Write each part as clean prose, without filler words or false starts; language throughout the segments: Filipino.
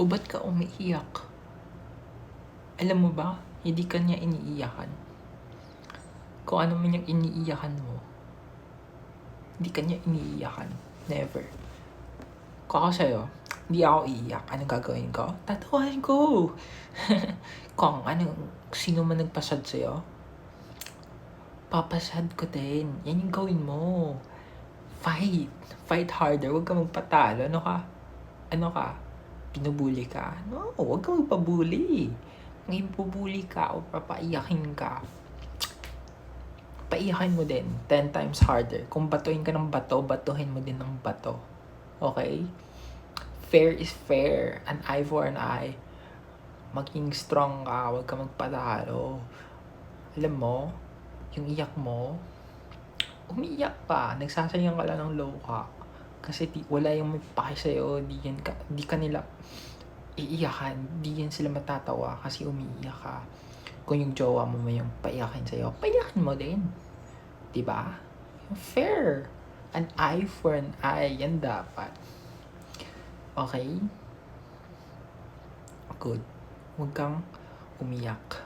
O ba't ka umiiyak? Alam mo ba, hindi ka niya iniiyakan. Kung ano man yung iniiyakan mo, hindi ka niya iniiyakan. Never. Kung ako sa'yo, hindi ako iiyak. Anong gagawin ko? Tatawanan ko! Kung sino man nagpasad sa'yo, papasad ko din. Yan yung gawin mo. Fight. Fight harder. Huwag ka magpatalo. Ano ka? Pinubuli ka? No, huwag ka magpabuli. Kung ipubuli ka o papaiyakin ka, paiyakin mo din 10 times harder. Kung batuhin ka ng bato, batuhin mo din ng bato. Okay? Fair is fair. An eye for an eye. Maging strong ka. Huwag ka magpatalo. Alam mo, yung iyak mo, umiiyak pa. Nagsasayang ka lang ng low ka. Kasi wala yung may pake sa'yo. Di ka nila iiyakan. Di yan sila matatawa kasi umiiyak ka. Kung yung jowa mo may yung paiyakin sa'yo, paiyakin mo din. Diba? Fair. An eye for an eye. Yan dapat. Okay? Good. Huwag kang umiyak.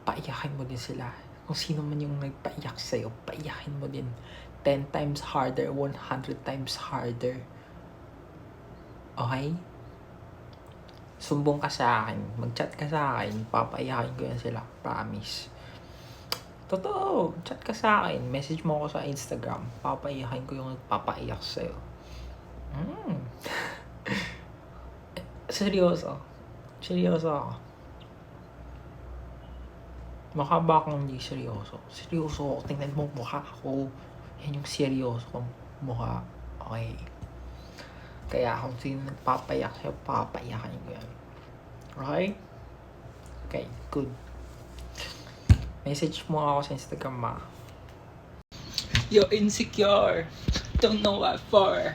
Paiyakin mo din sila. Kung sino man yung nagpaiyak sa'yo, paiyakin mo din. 10 times harder, 100 times harder. Okay? Sumbong ka sa akin. Mag-chat ka sa akin. Papaiyakin ko yan sila. Promise. Totoo. Chat ka sa akin. Message mo ako sa Instagram. Papaiyakin ko yung nagpapaiyak sa'yo. Seryoso. Seryoso ako. Mukha ba akong hindi seryoso? Seryoso ako. Tingnan mo mukha ako. Yan yung seryoso kong mukha. Okay. Kaya kung sino nagpapayak sa'yo, papayakin ko yan. Okay? Okay, good. Message mo ako sa Instagram, ma. You're insecure. Don't know what for.